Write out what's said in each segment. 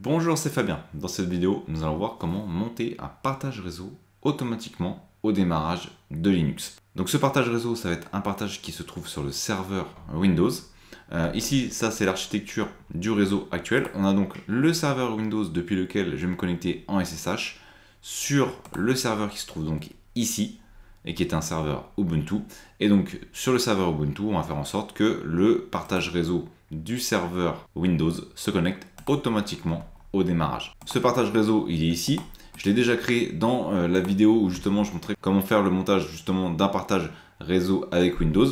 Bonjour, c'est Fabien. Dans cette vidéo, nous allons voir comment monter un partage réseau automatiquement au démarrage de Linux. Donc ce partage réseau, ça va être un partage qui se trouve sur le serveur Windows. Ici, ça c'est l'architecture du réseau actuel. On a donc le serveur Windows depuis lequel je vais me connecter en SSH sur le serveur qui se trouve donc ici et qui est un serveur Ubuntu. Et donc sur le serveur Ubuntu, on va faire en sorte que le partage réseau du serveur Windows se connecte automatiquement au démarrage. Ce partage réseau, il est ici. Je l'ai déjà créé dans la vidéo où justement je montrais comment faire le montage justement d'un partage réseau avec Windows.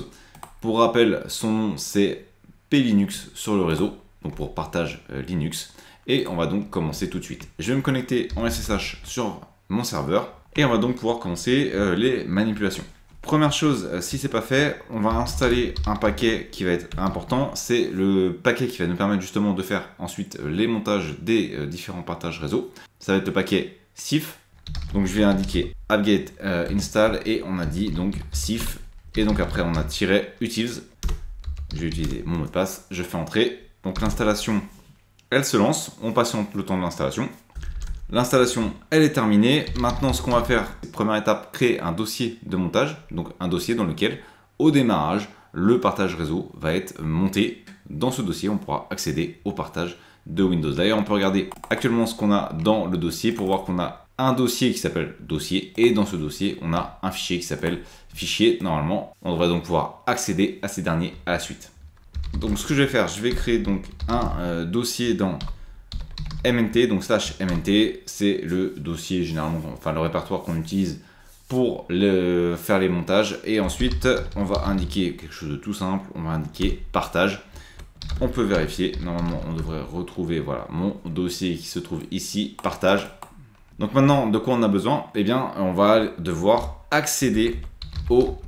Pour rappel, son nom c'est Plinux sur le réseau, donc pour partage Linux. Et on va donc commencer tout de suite. Je vais me connecter en SSH sur mon serveur et on va donc pouvoir commencer les manipulations. Première chose, si c'est pas fait, on va installer un paquet qui va être important. C'est le paquet qui va nous permettre justement de faire ensuite les montages des différents partages réseau. Ça va être le paquet sif. Donc je vais indiquer apt-get install et on a dit donc sif. Et donc après on a -utils. Je vais utiliser mon mot de passe, je fais entrer. Donc l'installation, elle se lance. On patiente le temps de l'installation. L'installation, elle est terminée. Maintenant, ce qu'on va faire, première étape, créer un dossier de montage. Donc un dossier dans lequel, au démarrage, le partage réseau va être monté. Dans ce dossier, on pourra accéder au partage de Windows. D'ailleurs, on peut regarder actuellement ce qu'on a dans le dossier pour voir qu'on a un dossier qui s'appelle dossier. Et dans ce dossier, on a un fichier qui s'appelle fichier. Normalement, on devrait donc pouvoir accéder à ces derniers à la suite. Donc ce que je vais faire, je vais créer donc un dossier dans MNT, donc /MNT, c'est le dossier généralement, enfin le répertoire qu'on utilise pour faire les montages. Et ensuite, on va indiquer quelque chose de tout simple, on va indiquer partage. On peut vérifier, normalement on devrait retrouver voilà, mon dossier qui se trouve ici, partage. Donc maintenant, de quoi on a besoin? Eh bien, on va devoir accéder au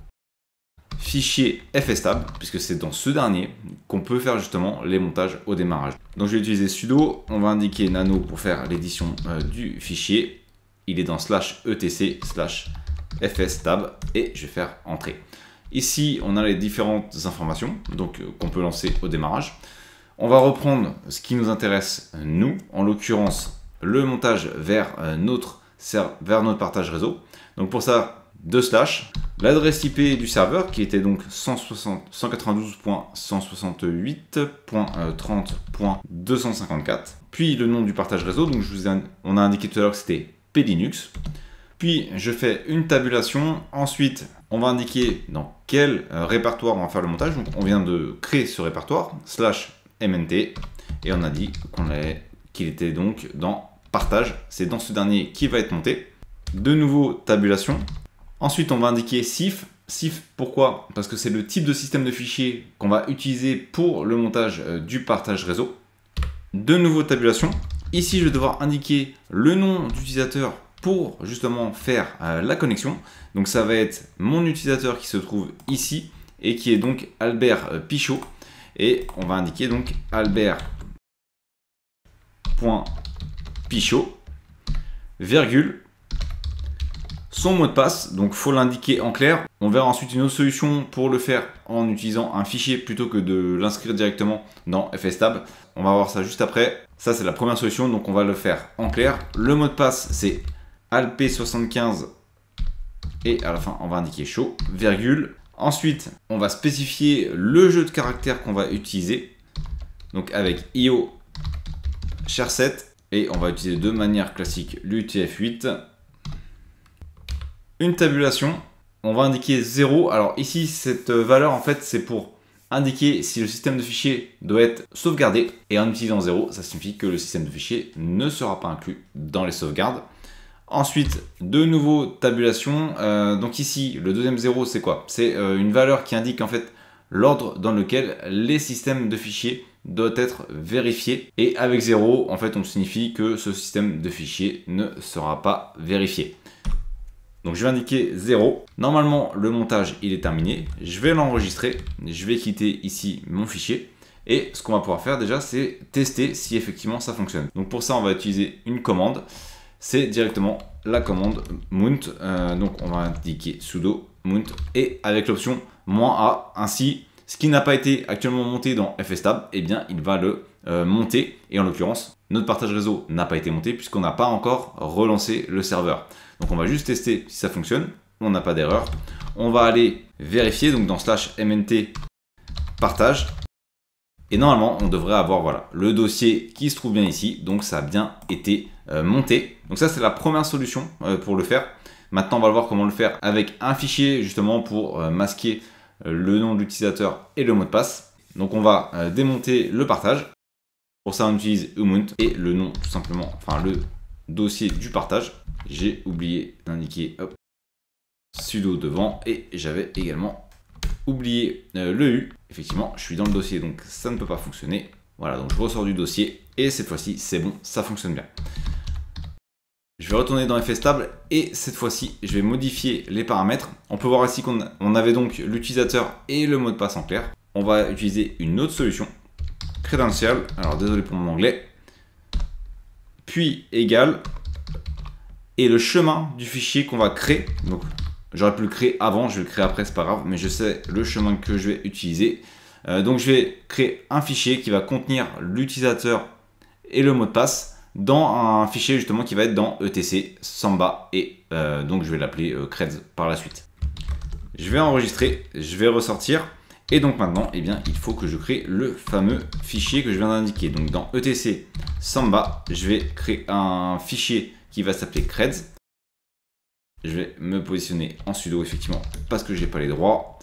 fichier fstab, puisque c'est dans ce dernier qu'on peut faire justement les montages au démarrage. Donc je vais utiliser sudo, on va indiquer nano pour faire l'édition du fichier. Il est dans /etc/fstab et je vais faire entrer. Ici, on a les différentes informations donc qu'on peut lancer au démarrage. On va reprendre ce qui nous intéresse, nous, en l'occurrence le montage vers notre partage réseau. Donc pour ça, l'adresse IP du serveur qui était donc 192.168.30.254, puis le nom du partage réseau, donc on a indiqué tout à l'heure que c'était Plinux. Puis je fais une tabulation, ensuite on va indiquer dans quel répertoire on va faire le montage. Donc on vient de créer ce répertoire, /mnt, et on a dit qu'il était donc dans partage, c'est dans ce dernier qui va être monté. De nouveau tabulation. Ensuite, on va indiquer sif. Sif, pourquoi? Parce que c'est le type de système de fichier qu'on va utiliser pour le montage du partage réseau. De nouveau tabulation. Ici, je vais devoir indiquer le nom d'utilisateur pour justement faire la connexion. Donc ça va être mon utilisateur qui se trouve ici et qui est donc Albert Pichot. Et on va indiquer donc Albert.Pichot, virgule, son mot de passe, donc faut l'indiquer en clair. On verra ensuite une autre solution pour le faire en utilisant un fichier plutôt que de l'inscrire directement dans fstab. On va voir ça juste après. Ça c'est la première solution, donc on va le faire en clair. Le mot de passe c'est alp75 et à la fin on va indiquer show, virgule. Ensuite on va spécifier le jeu de caractères qu'on va utiliser. Donc avec io char7 et on va utiliser de manière classique l'UTF-8. Une tabulation, on va indiquer 0. Alors ici, cette valeur, en fait, c'est pour indiquer si le système de fichier doit être sauvegardé. Et en utilisant 0, ça signifie que le système de fichier ne sera pas inclus dans les sauvegardes. Ensuite, de nouveau, tabulation. Donc ici, le deuxième 0, c'est quoi? C'est une valeur qui indique en fait l'ordre dans lequel les systèmes de fichiers doivent être vérifiés. Et avec 0, en fait, on signifie que ce système de fichier ne sera pas vérifié. Donc je vais indiquer 0. Normalement, le montage, il est terminé. Je vais l'enregistrer. Je vais quitter ici mon fichier. Et ce qu'on va pouvoir faire déjà, c'est tester si effectivement ça fonctionne. Donc pour ça, on va utiliser une commande. C'est directement la commande mount. Donc on va indiquer sudo mount et avec l'option -a. Ainsi, ce qui n'a pas été actuellement monté dans fstab, eh bien il va le monté. Et en l'occurrence, notre partage réseau n'a pas été monté puisqu'on n'a pas encore relancé le serveur. Donc on va juste tester si ça fonctionne. On n'a pas d'erreur. On va aller vérifier donc dans /mnt partage. Et normalement, on devrait avoir voilà, le dossier qui se trouve bien ici. Donc ça a bien été monté. Donc ça, c'est la première solution pour le faire. Maintenant, on va voir comment le faire avec un fichier justement pour masquer le nom de l'utilisateur et le mot de passe. Donc on va démonter le partage. Pour ça, on utilise umount et le nom tout simplement, enfin le dossier du partage. J'ai oublié d'indiquer sudo devant et j'avais également oublié le U. Effectivement, je suis dans le dossier donc ça ne peut pas fonctionner. Voilà, donc je ressors du dossier et cette fois-ci, c'est bon, ça fonctionne bien. Je vais retourner dans FStable et cette fois-ci, je vais modifier les paramètres. On peut voir ici qu'on avait donc l'utilisateur et le mot de passe en clair. On va utiliser une autre solution, credential, alors désolé pour mon anglais, puis égal, et le chemin du fichier qu'on va créer. Donc j'aurais pu le créer avant, je vais le créer après, c'est pas grave, mais je sais le chemin que je vais utiliser. Donc je vais créer un fichier qui va contenir l'utilisateur et le mot de passe dans un fichier justement qui va être dans etc samba et donc je vais l'appeler creds par la suite. Je vais enregistrer, je vais ressortir et donc maintenant eh bien, il faut que je crée le fameux fichier que je viens d'indiquer. Donc dans etc samba, je vais créer un fichier qui va s'appeler creds. Je vais me positionner en sudo effectivement parce que j'ai pas les droits.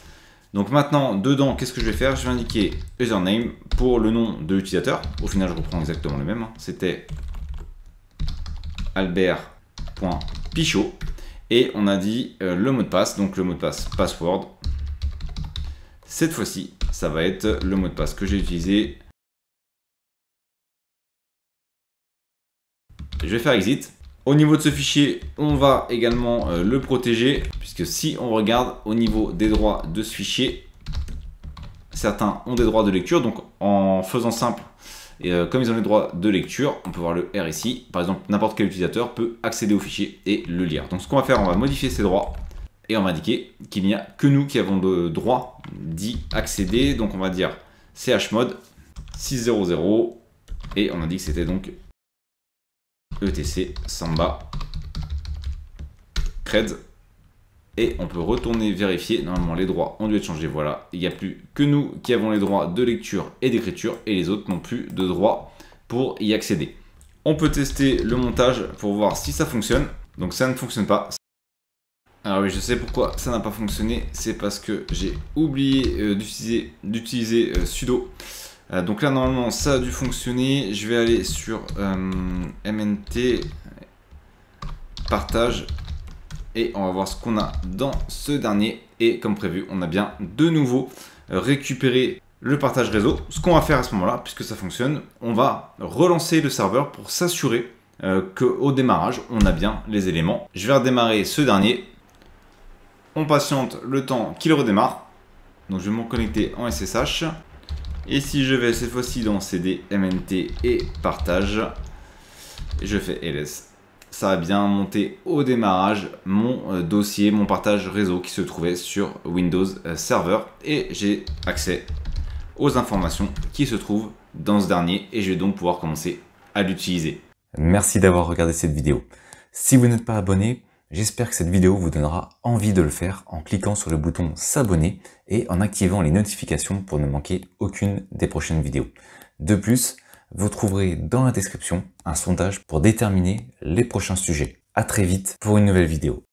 Donc maintenant, dedans, qu'est-ce que je vais faire? Je vais indiquer username pour le nom de l'utilisateur. Au final, je reprends exactement le même. C'était albert.pichot. Et on a dit le mot de passe, donc le mot de passe password. Cette fois-ci, ça va être le mot de passe que j'ai utilisé. Je vais faire exit. Au niveau de ce fichier, on va également le protéger, puisque si on regarde au niveau des droits de ce fichier, certains ont des droits de lecture. Donc en faisant simple, et comme ils ont les droits de lecture, on peut voir le R ici. Par exemple, n'importe quel utilisateur peut accéder au fichier et le lire. Donc ce qu'on va faire, on va modifier ces droits et on va indiquer qu'il n'y a que nous qui avons le droit d'y accéder. Donc on va dire chmod 600 et on a dit que c'était donc etc samba creds et on peut retourner vérifier. Normalement les droits ont dû être changés. Voilà, il n'y a plus que nous qui avons les droits de lecture et d'écriture et les autres n'ont plus de droits pour y accéder. On peut tester le montage pour voir si ça fonctionne. Donc ça ne fonctionne pas. Alors oui, je sais pourquoi ça n'a pas fonctionné, c'est parce que j'ai oublié d'utiliser sudo. Donc là normalement ça a dû fonctionner. Je vais aller sur mnt partage et on va voir ce qu'on a dans ce dernier. Et comme prévu, on a bien de nouveau récupéré le partage réseau. Ce qu'on va faire à ce moment-là, puisque ça fonctionne, on va relancer le serveur pour s'assurer qu'au démarrage, on a bien les éléments. Je vais redémarrer ce dernier. On patiente le temps qu'il redémarre. Donc je vais me connecter en SSH. Et si je vais cette fois-ci dans cd, mnt et partage, je fais ls. Ça a bien monté au démarrage mon dossier, mon partage réseau qui se trouvait sur Windows Server. Et j'ai accès aux informations qui se trouvent dans ce dernier. Et je vais donc pouvoir commencer à l'utiliser. Merci d'avoir regardé cette vidéo. Si vous n'êtes pas abonné, j'espère que cette vidéo vous donnera envie de le faire en cliquant sur le bouton s'abonner et en activant les notifications pour ne manquer aucune des prochaines vidéos. De plus, vous trouverez dans la description un sondage pour déterminer les prochains sujets. À très vite pour une nouvelle vidéo.